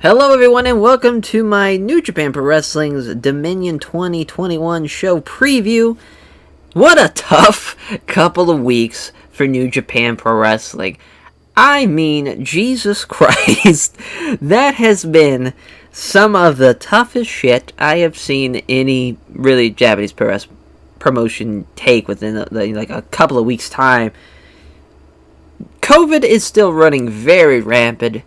Hello everyone and welcome to my New Japan Pro Wrestling's Dominion 2021 show preview. What a tough couple of weeks for New Japan Pro Wrestling. I mean, Jesus Christ, that has been some of the toughest shit I have seen any really Japanese pro wrestling promotion take within a couple of weeks' time. COVID is still running very rampant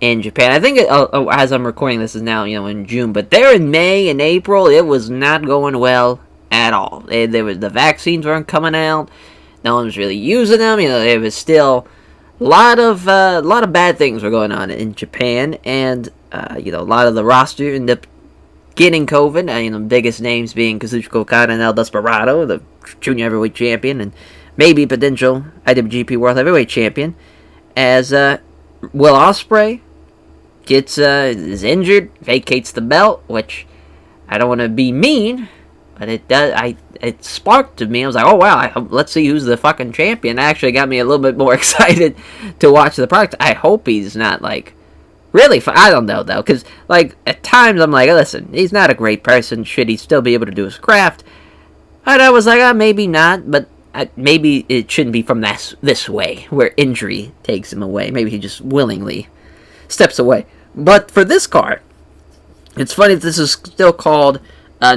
in Japan. I think as I'm recording this is now in June, but there in May and April it was not going well at all. The vaccines weren't coming out. No one was really using them. It was still a lot of bad things were going on in Japan, and a lot of the roster ended up getting COVID. The biggest names being Kazuchika, Okada, and Desperado, the junior heavyweight champion, and maybe potential IWGP World Heavyweight Champion, as Will Ospreay is injured, vacates the belt, which I don't want to be mean, but it sparked to me. I was like, oh wow, let's see who's the fucking champion. It actually got me a little bit more excited to watch the product. I hope he's not really I don't know though, because at times I'm like, listen, he's not a great person. Should he still be able to do his craft? And I was like, maybe not, but maybe it shouldn't be from this way, where injury takes him away. Maybe he just willingly steps away. But for this card, it's funny that this is still called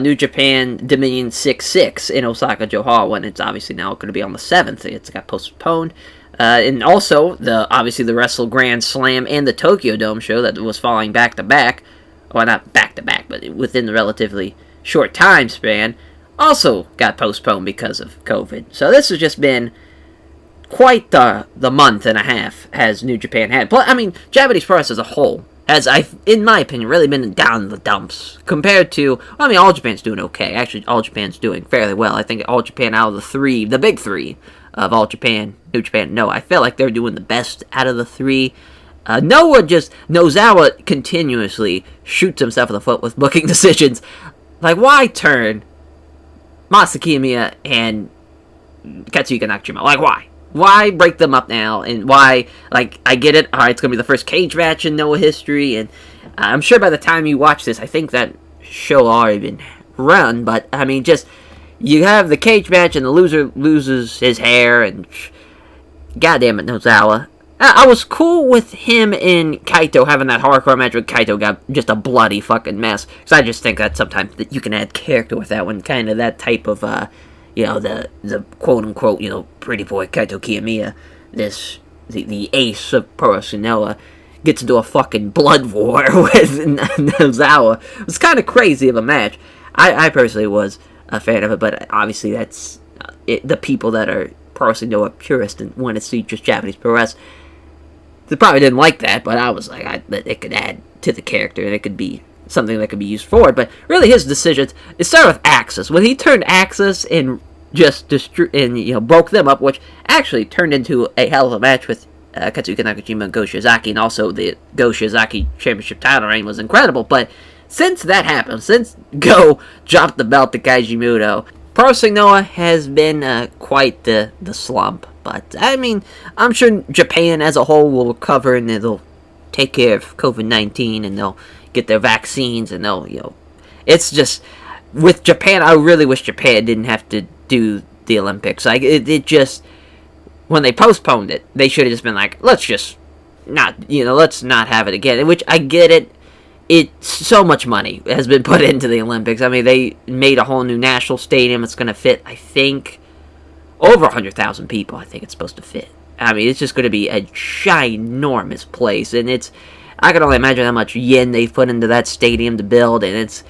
New Japan Dominion 6-6 in Osaka-jo Hall, when it's obviously now going to be on the 7th. It's got postponed. And also, obviously the Wrestle Grand Slam and the Tokyo Dome show that was falling back-to-back, well, not back-to-back, but within the relatively short time span, also got postponed because of COVID. So this has just been quite the month and a half has New Japan had. But, Japanese pro wrestling as a whole has, in my opinion, really been down in the dumps compared to, All Japan's doing okay. Actually, All Japan's doing fairly well. I think All Japan out of the big three of All Japan, New Japan, I feel like they're doing the best out of the three. Nozawa continuously shoots himself in the foot with booking decisions. Why turn Masaki Amiya and Katsuhiko Nakajima? Why? Why break them up now? And why, I get it, alright, it's going to be the first cage match in Noah history, and I'm sure by the time you watch this, I think that show already been run, but, you have the cage match, and the loser loses his hair, and goddamn it, Nozawa. I was cool with him and Kaito having that hardcore match where Kaito got just a bloody fucking mess, because I just think that sometimes that you can add character with that one, kind of that type of, the quote-unquote, pretty boy Kaito Kiyomiya, the ace of Pro Wrestling Noah, gets into a fucking blood war with Nozawa. It was kind of crazy of a match. I personally was a fan of it, but obviously that's the people that are Pro Wrestling Noah purists and want to see just Japanese pro wrestling. They probably didn't like that, but I was like, it could add to the character, and it could be something that could be used forward. But really, his decisions, it started with Axis. When he turned Axis and just broke them up, which actually turned into a hell of a match with Katsuhiko Nakajima and Go Shiozaki, and also the Go Shiozaki Championship title reign was incredible. But since that happened, since Go dropped the belt to Kaiji Muto, Pro Wrestling Noah has been quite the slump. But, I'm sure Japan as a whole will recover, and they'll take care of COVID-19, and they'll get their vaccines, and they'll, it's just, with Japan, I really wish Japan didn't have to do the Olympics. It just, when they postponed it, they should have just been like, let's just not, let's not have it again. Which, I get it. It's so much money has been put into the Olympics. They made a whole new national stadium. It's going to fit, I think, over 100,000 people. I think it's supposed to fit. It's just going to be a ginormous place, and I can only imagine how much yen they've put into that stadium to build, and it's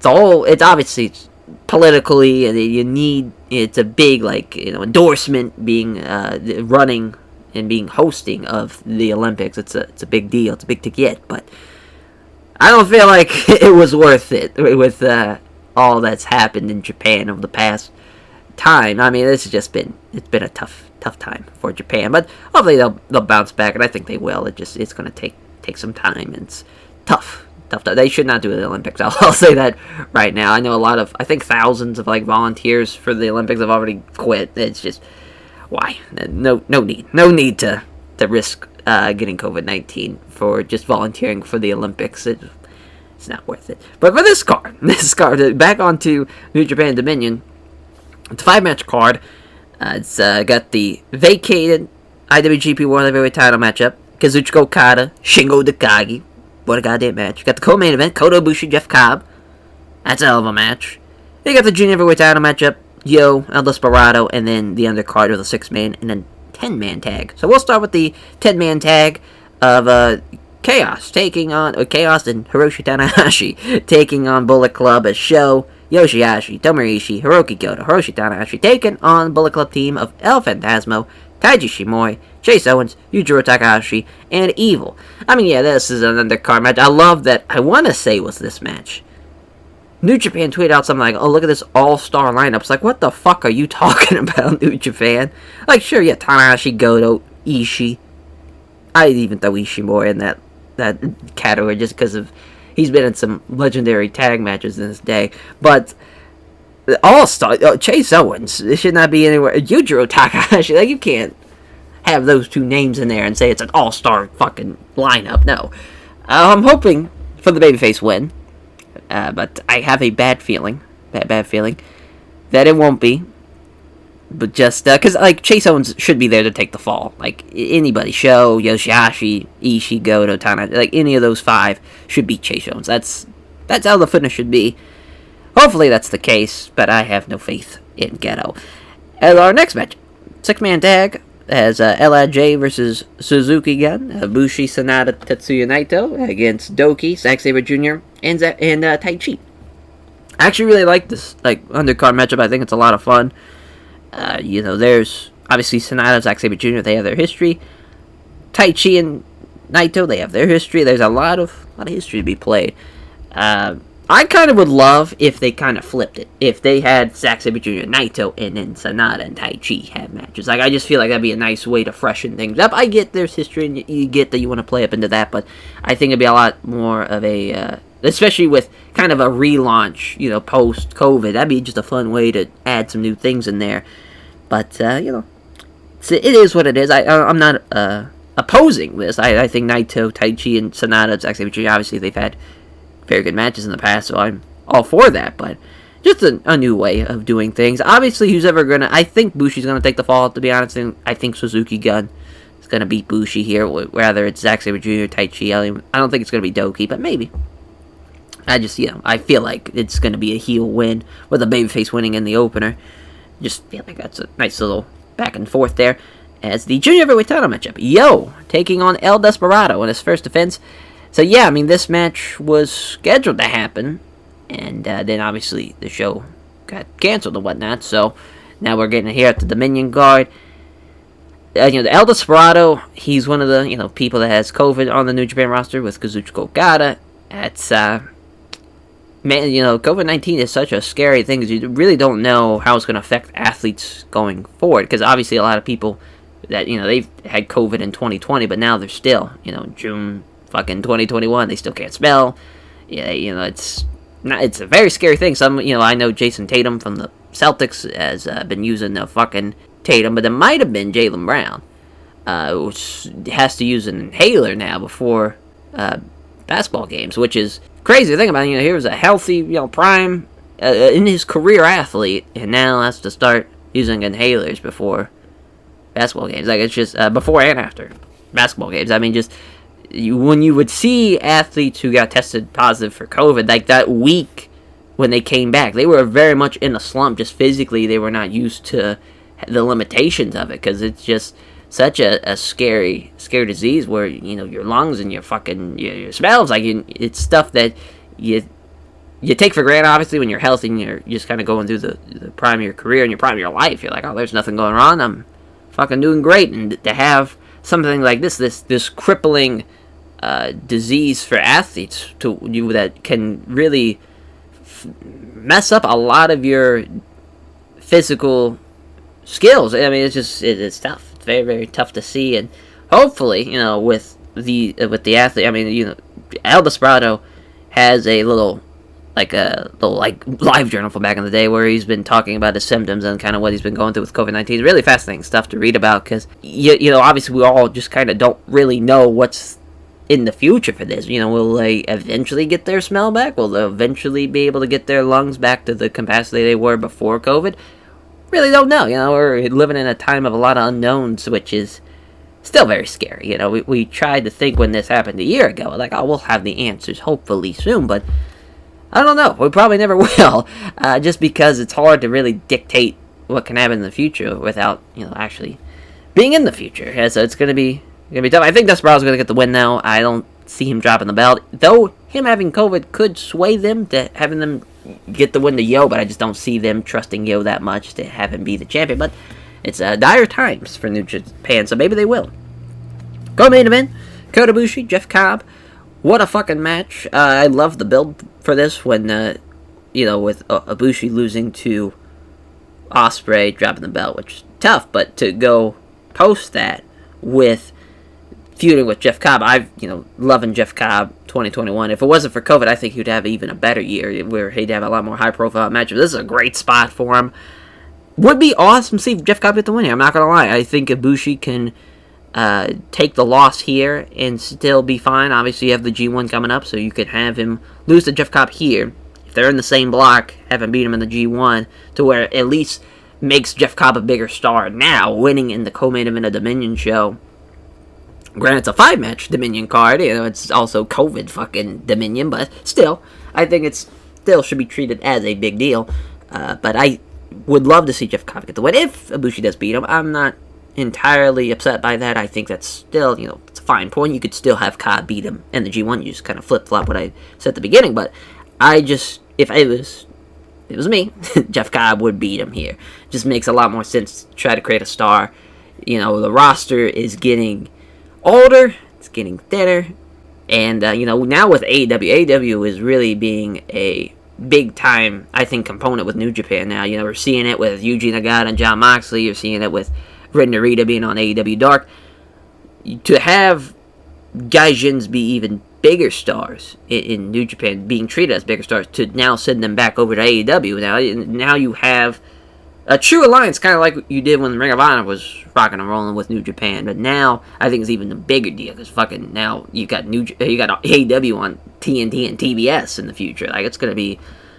obviously politically, and it's a big, endorsement being, running and being hosting of the Olympics. It's a big deal. It's a big ticket, but I don't feel like it was worth it with, all that's happened in Japan over the past time. This has just been a tough time for Japan, but hopefully they'll bounce back, and I think they will. It's going to take some time, and it's tough. They should not do the Olympics. I'll say that right now. I know I think thousands of volunteers for the Olympics have already quit. It's just, why? No need to risk getting COVID-19 for just volunteering for the Olympics. It's not worth it. But for this card, back onto New Japan Dominion. It's a 5-match card. It's got the vacated IWGP World Heavyweight title matchup. Kazuchika Okada, Shingo Takagi. What a goddamn match. Got the co-main event, Kota Ibushi, Jeff Cobb. That's a hell of a match. Then you got the Junior Heavyweight title matchup, El Desperado, and then the undercard with a 6-man and then 10-man tag. So we'll start with the 10-man tag of Chaos and Hiroshi Tanahashi taking on Bullet Club as Sho, Yoshihashi, Tomohiro Ishii, Hiroki Goto, Hiroshi Tanahashi taking on Bullet Club team of El Phantasmo, Taiji Shimoi, Chase Owens, Yujiro Takahashi, and Evil. I mean, yeah, this is an undercard match. I love that. I want to say it was this match. New Japan tweeted out something like, oh, look at this all-star lineup. It's like, what the fuck are you talking about, New Japan? Like, sure, yeah, Tanahashi, Goto, Ishii. I'd even throw Ishii more in that category just because of he's been in some legendary tag matches in his day. But all-star, Chase Owens, this should not be anywhere. Yujiro Takahashi, like, you can't have those two names in there and say it's an all-star fucking lineup. No. I'm hoping for the babyface win. But I have a bad feeling that it won't be. But just, because, like, Chase Owens should be there to take the fall. Like, anybody, Sho, Yoshihashi, Ishii, Goto, Tana, like, any of those 5 should beat Chase Owens. That's how the finish should be. Hopefully that's the case, but I have no faith in Geto. As our next match, 6-man tag, has L.I.J. versus Suzuki Gun, Ibushi, Sanada, Tetsuya Naito against Doki, Zack Sabre Jr., and Taichi. I actually really like this undercard matchup. I think it's a lot of fun. There's obviously Sanada, Zack Sabre Jr., they have their history. Taichi and Naito, they have their history. There's a lot of history to be played. I kind of would love if they kind of flipped it. If they had Zack Sabre Jr., Naito, and then Sanada and Taichi have matches. Like, I just feel like that'd be a nice way to freshen things up. I get there's history, and you get that you want to play up into that, but I think it'd be a lot more of a, especially with kind of a relaunch, post-COVID. That'd be just a fun way to add some new things in there. But, it is what it is. I'm not opposing this. I think Naito, Taichi, and Sanada, Zack Sabre Jr., obviously they've had very good matches in the past, so I'm all for that, but just a new way of doing things. Obviously, who's ever gonna, I think Bushi's gonna take the fall, to be honest, and I think Suzuki Gun is gonna beat Bushi here, whether it's Zack Sabre Jr., Taichi, I don't think it's gonna be Doki, but maybe. I feel like it's gonna be a heel win, with a babyface winning in the opener. Just feel like that's a nice little back and forth there. As the Junior Heavyweight title matchup, Yo taking on El Desperado in his first defense. So yeah, I mean, this match was scheduled to happen, and then obviously the show got canceled and whatnot, so now we're getting it here at the Dominion Guard. The El Desperado, he's one of the, people that has COVID on the New Japan roster with Kazuchika Okada. That's, COVID-19 is such a scary thing, because you really don't know how it's going to affect athletes going forward, because obviously a lot of people that, they've had COVID in 2020, but now they're still, June fucking 2021, they still can't spell. Yeah, it's a very scary thing. Some, I know Jason Tatum from the Celtics has been using the fucking Tatum, but it might have been Jaylen Brown, which has to use an inhaler now before basketball games, which is crazy to think about. He was a healthy, prime in his career athlete, and now has to start using inhalers before basketball games. Like, it's just before and after basketball games. I mean, just when you would see athletes who got tested positive for COVID, like that week when they came back, they were very much in a slump. Just physically, they were not used to the limitations of it, because it's just such a scary disease where, your lungs and your fucking your smells, like, it's stuff that you take for granted, obviously, when you're healthy and you're just kind of going through the prime of your career and your prime of your life. You're like, oh, there's nothing going wrong, I'm fucking doing great. And to have something like this crippling disease for athletes that can really mess up a lot of your physical skills. I mean, it's tough. It's very, very tough to see, and hopefully, with the athlete, I mean, El Desperado has a little like a little like live journal from back in the day where he's been talking about his symptoms and kind of what he's been going through with COVID-19. Really fascinating stuff to read about because you know obviously we all just kind of don't really know what's in the future for this. You know, will they eventually get their smell back? Will they eventually be able to get their lungs back to the capacity they were before COVID? Really don't know. You know, we're living in a time of a lot of unknowns, which is still very scary. You know, we tried to think when this happened a year ago, like, oh, we'll have the answers hopefully soon, but I don't know. We probably never will, just because it's hard to really dictate what can happen in the future without, you know, actually being in the future. Yeah, so it's gonna be tough. I think Desperado's gonna get the win now. I don't see him dropping the belt, though. Him having COVID could sway them to having them get the win to Yo, but I just don't see them trusting Yo that much to have him be the champion. But it's dire times for New Japan, so maybe they will. Go main event: Kota Ibushi, Jeff Cobb. What a fucking match! I love the build for this when, you know, with Ibushi losing to Ospreay, dropping the belt, which is tough, but to go post that with feuding with Jeff Cobb, loving Jeff Cobb 2021. If it wasn't for COVID, I think he'd have even a better year where he'd have a lot more high-profile matches. This is a great spot for him. Would be awesome to see Jeff Cobb get the win here. I'm not gonna lie. I think Ibushi can take the loss here and still be fine. Obviously, you have the G1 coming up, so you could have him lose to Jeff Cobb here. If they're in the same block, have him beat him in the G1 to where it at least makes Jeff Cobb a bigger star. Now, winning in the co-main event of Dominion show. Granted, it's a 5-match Dominion card. You know, it's also COVID fucking Dominion, but still, I think it still should be treated as a big deal. But I would love to see Jeff Cobb get the win. If Ibushi does beat him, I'm not entirely upset by that. I think that's still, you know, it's a fine point. You could still have Cobb beat him in the G1. You just kind of flip-flop what I said at the beginning. But I just, if it was me, Jeff Cobb would beat him here. Just makes a lot more sense to try to create a star. You know, the roster is getting older, it's getting thinner, and, you know, now with AEW is really being a big-time, I think, component with New Japan now. You know, we're seeing it with Yuji Nagata and Jon Moxley. You're seeing it with Ren Narita being on AEW Dark. To have Gaijins be even bigger stars in New Japan, being treated as bigger stars, to now send them back over to AEW. Now you have a true alliance, kind of like you did when Ring of Honor was rocking and rolling with New Japan. But now I think it's even a bigger deal because fucking now you got AEW on TNT and TBS in the future. Like, it's gonna be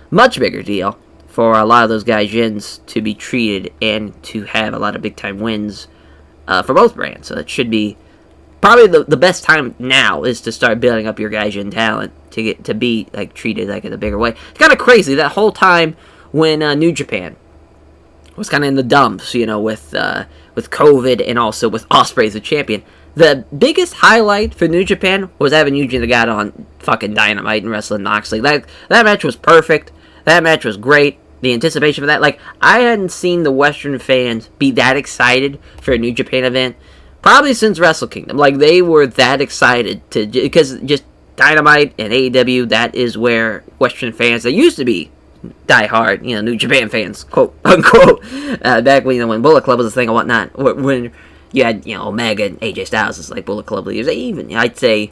much bigger deal for a lot of those Gaijins to be treated and to have a lot of big time wins for both brands. So it should be probably the best time now is to start building up your Gaijin talent to get to be like treated like in a bigger way. It's kind of crazy that whole time when New Japan was kind of in the dumps, you know, with COVID and also with Ospreay as the champion. The biggest highlight for New Japan was having Yuji Nagata on fucking Dynamite and wrestling Moxley. That match was perfect. That match was great. The anticipation for that, like, I hadn't seen the Western fans be that excited for a New Japan event probably since Wrestle Kingdom. Like, they were that excited because just Dynamite and AEW, that is where Western fans that used to be die-hard, you know, New Japan fans, quote unquote, back when, you know, when Bullet Club was a thing and whatnot, when you had, you know, Omega and AJ Styles as like Bullet Club leaders. Even I'd say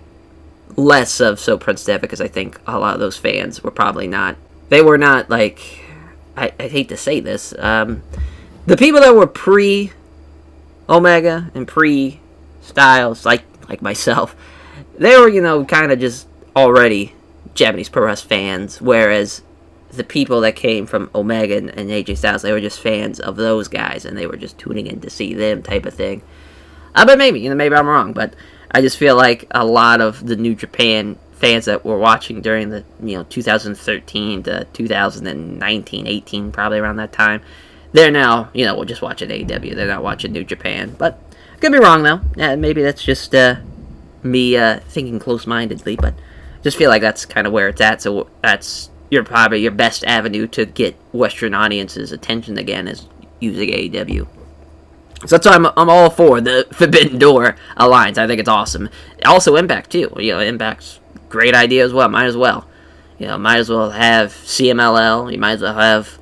less of so Prince Devitt, because I think a lot of those fans were probably not. They were not like, I hate to say this, the people that were pre Omega and pre Styles, like myself, they were, you know, kind of just already Japanese pro wrestling fans, whereas the people that came from Omega and AJ Styles, they were just fans of those guys, and they were just tuning in to see them type of thing. But maybe, you know, maybe I'm wrong, but I just feel like a lot of the New Japan fans that were watching during the, you know, 2013 to 2019, 18, probably around that time, they're now, you know, just watching AEW. They're not watching New Japan. But I could be wrong, though. Maybe that's just me thinking close-mindedly, but just feel like that's kind of where it's at. So that's probably your best avenue to get Western audiences' attention again, is using AEW. So that's why I'm all for the Forbidden Door alliance. I think it's awesome. Also Impact, too. You know, Impact's great idea as well. Might as well. You know, might as well have CMLL. You might as well have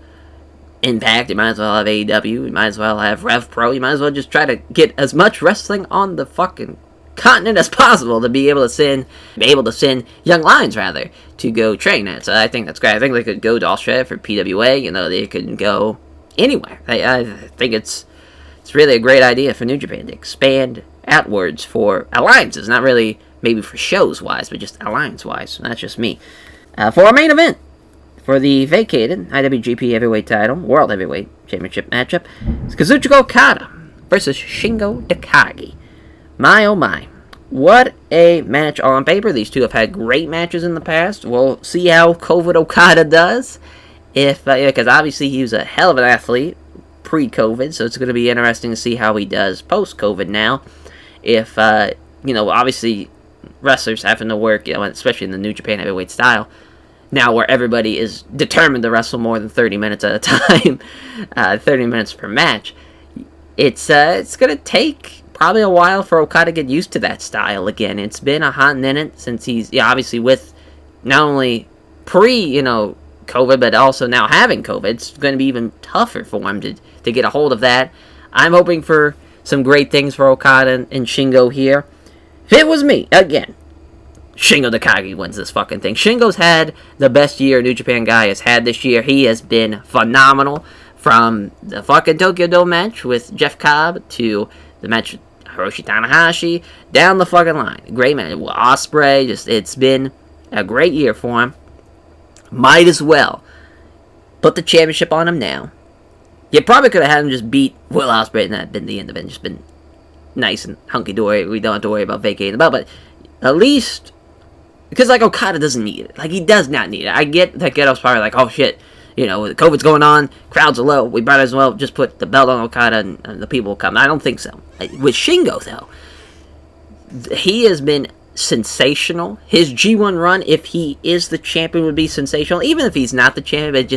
Impact. You might as well have AEW. You might as well have Rev Pro. You might as well just try to get as much wrestling on the fucking continent as possible to be able to send young lions rather to go train at. So I think that's great. I think they could go to Australia for PWA. They could go anywhere. I think it's really a great idea for New Japan to expand outwards for alliances, not really maybe for shows wise, but just alliance wise. That's just me. For our main event, for the vacated IWGP Heavyweight Title, World Heavyweight Championship matchup, it's Kazuchika Okada versus Shingo Takagi. My oh my. What a match on paper. These two have had great matches in the past. We'll see how COVID Okada does. Because obviously he was a hell of an athlete pre-COVID, so it's going to be interesting to see how he does post-COVID now. If, obviously wrestlers having to work, especially in the New Japan Heavyweight style, now where everybody is determined to wrestle more than 30 minutes at a time, 30 minutes per match, it's going to take probably a while for Okada to get used to that style again. It's been a hot minute since he's, obviously with not only COVID, but also now having COVID. It's going to be even tougher for him to get a hold of that. I'm hoping for some great things for Okada and Shingo here. If it was me, again, Shingo Takagi wins this fucking thing. Shingo's had the best year a New Japan guy has had this year. He has been phenomenal. From the fucking Tokyo Dome match with Jeff Cobb to the match with Hiroshi Tanahashi, down the fucking line. Great match. Ospreay, it's been a great year for him. Might as well put the championship on him now. You probably could have had him just beat Will Ospreay, and that been the end of it. Just been nice and hunky-dory. We don't have to worry about vacating the belt, but at least, because Okada doesn't need it. He does not need it. I get that Ghetto's probably oh shit, COVID's going on, crowds are low, we might as well just put the belt on Okada and the people will come. I don't think so. With Shingo, though, he has been sensational. His G1 run, if he is the champion, would be sensational. Even if he's not the champion,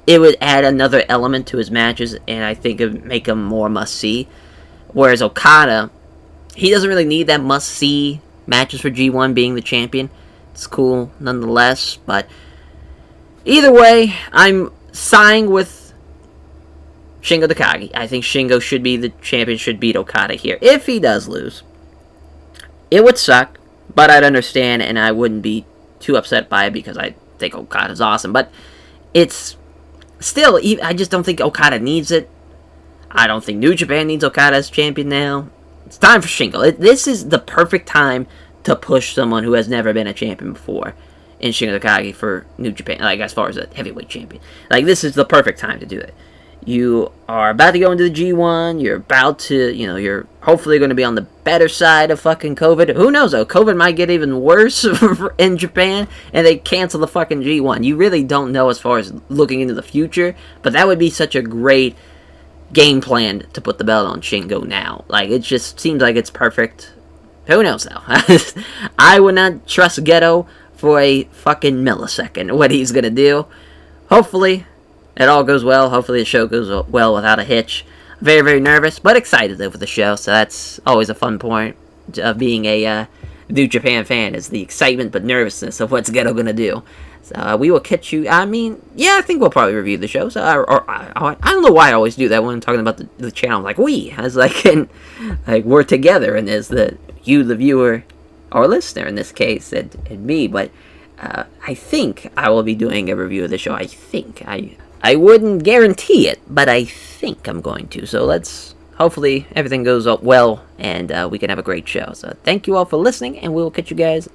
it would add another element to his matches, and I think it would make him more must-see. Whereas Okada, he doesn't really need that must-see matches for G1 being the champion. It's cool nonetheless, but either way, I'm siding with Shingo Takagi. I think Shingo should be the champion, should beat Okada here. If he does lose, it would suck, but I'd understand, and I wouldn't be too upset by it because I think Okada's awesome. But it's still, I just don't think Okada needs it. I don't think New Japan needs Okada as champion now. It's time for Shingo. This is the perfect time to push someone who has never been a champion before in Shingo Takagi for New Japan, as far as a heavyweight champion. This is the perfect time to do it. You are about to go into the G1, you're about to, you're hopefully going to be on the better side of fucking COVID. Who knows, though? COVID might get even worse in Japan, and they cancel the fucking G1. You really don't know as far as looking into the future, but that would be such a great game plan to put the belt on Shingo now. It just seems like it's perfect. Who knows, though? I would not trust Ghetto for a fucking millisecond what he's going to do. Hopefully it all goes well. Hopefully the show goes well without a hitch. Very, very nervous, but excited over the show, so that's always a fun point of being a New Japan fan, is the excitement but nervousness of what's Ghetto going to do. So we will catch you. I think we'll probably review the show. So I don't know why I always do that when I'm talking about the channel. We're together in this, that you, the viewer, or listener in this case, and me. But I think I will be doing a review of the show. I think I wouldn't guarantee it, but I think I'm going to. So hopefully everything goes up well, and we can have a great show. So thank you all for listening, and we'll catch you guys